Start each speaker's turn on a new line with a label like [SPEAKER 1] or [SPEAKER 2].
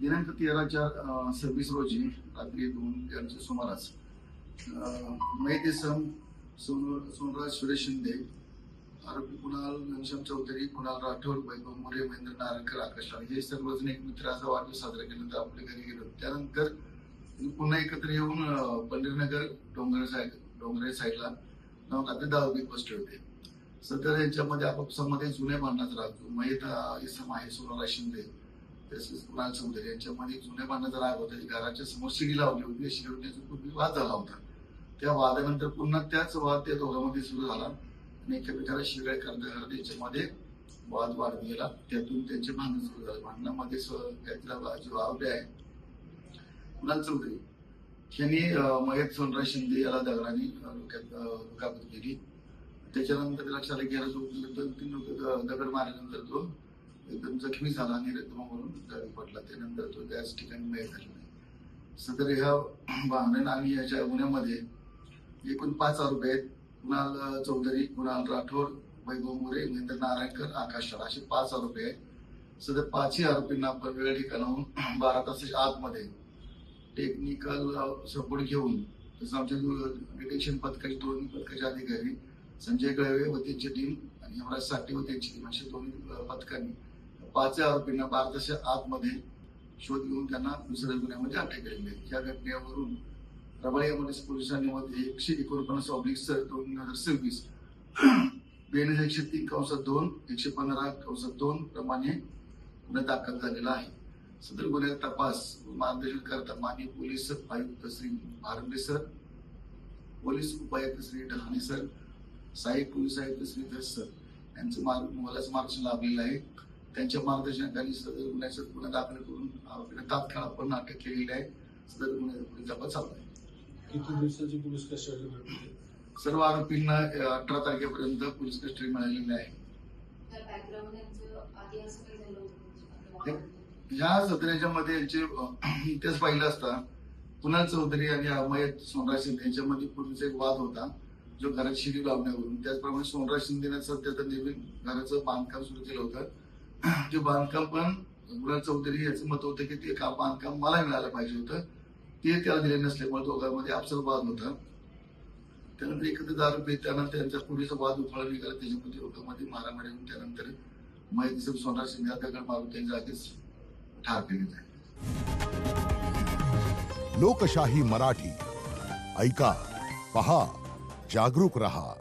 [SPEAKER 1] दिनांक 13/4/26 रोजी रात्री 2 यांच्या सुमारास मयत इसम सोनराज सुरेश शिंदे, आरोपी कुणाल घनश्याम चौधरी, कुणाल राठोड, वैभव मोरे, महेंद्र नारायणकर, आकाश राणे हे सर्वजण एक मित्राचा वाढदिवस साजरा केल्यानंतर आपल्या घरी गेलो. त्यानंतर पुन्हा एकत्र येऊन पंढरीनगर डोंगरे साईडला रात्री 10 बसले होते. सदर यांच्यामध्ये आपापसामध्ये जुन्या भांडणाचा राग मयत इसम आहे सोनराज शिंदे तसेच कुणाल चौधरी यांच्यामध्ये जुन्या भांडणाचा राग होता. घराच्या समोर शिडी लावली होती, शिडीवर त्याचा पूर्वी वाद झाला होता. त्या वादानंतर पुन्हा त्याच वाद त्या दोघांमध्ये सुरू झाला आणि एकमेकाला शिवाय करता त्याच्यामध्ये वाद वाढत गेला. त्यातून त्यांचे भांडण सुरू झाले. भांडणामध्ये त्यातला जो आरोपी आहे कुणाल चौधरी यांनी मयत सोनराज शिंदे याला दगडाने दुखापत केली. त्याच्यानंतर लक्षात गेला जो 2-3 दगड मारल्यानंतर तो एकदम जखमी झाला आणि रक्तमावरून जागी पडला. त्यानंतर तो त्याच ठिकाणी मयत झाला नाही. सदर ह्या भांडण आणि याच्या गुन्ह्यामध्ये एकूण 5 आरोपी आहेत. कुणाल चौधरी, कुणाल राठोड, वैभव मोरे, महेंद्र नारायणकर, आकाश राणे असे 5 आरोपी आहेत. सदर 5ही आरोपींना आपण वेगळ्या ठिकाणाहून 12 तासाच्या आतमध्ये टेक्निकल सपोर्ट घेऊन तसं आमच्या डिटेक्शन पथकाचे 2 पथकाचे अधिकारी संजय गळवे व त्यांची टीम आणि यमराज साठे व त्यांची टीम अशा 2 पथकांनी 5 आरोपींना 12 तासाच्या आतमध्ये शोध घेऊन त्यांना दुसऱ्या गुन्ह्यामध्ये अटक केलेली आहे. या घटनेवरून रबाळे पोलिसांनी 119/2026 BNS 103/2 115/2 प्रमाणे गुन्हा दाखल झालेला आहे. सदर गुन्ह्याचा तपास मार्गदर्शन करता माननीय पोलीस आयुक्त श्री भारंबे सर, पोलीस उपायुक्त श्री डहाणे सर, सहाय्यक पोलीस आयुक्त श्री धस सर यांचं मोलाचं मार्गदर्शन लाभलेलं आहे. त्यांच्या मार्गदर्शनाखाली सदर गुन्ह्याचा गुन्हा दाखल करून आरोपीला तात्काळ आपण अटक केलेली आहे. सदर गुन्ह्याचा पोलीस तपास चालू आहे.
[SPEAKER 2] किती दिवसाची पोलीस कस्टडी मिळते?
[SPEAKER 1] सर्व आरोपींना 18 तारखेपर्यंत पोलीस कस्टडी मिळालेली आहे. ह्या सदराच्या मध्ये यांचे इतिहास पाहिला असता कुणाल चौधरी आणि मयत सोनराज शिंदे यांच्यामध्ये पूर्वीचा एक वाद होता जो घरात शिडी लावण्यावरून. त्याचप्रमाणे सोनराज शिंदेने सध्या तर नवीन घराचं बांधकाम सुरू केलं होतं. ते बांधकाम पण कुणाल चौधरी याचं मत होतं की ते बांधकाम मला मिळालं पाहिजे होतं, ते त्याला दिले नसल्यामुळे दोघांमध्ये आपसात वाद होता. त्यानंतर एकत्र दारू पिताना त्यांचा पोलीचा वाद उफाळा निघाला. त्याच्यामध्ये दोघांमध्ये मारामारी होऊन त्यानंतर मयत सोनराज शिंदे हा दगड मारून त्यांच्या जागीच ठार केले जाईल.
[SPEAKER 3] लोकशाही मराठी ऐका, पहा, जागरूक रहा.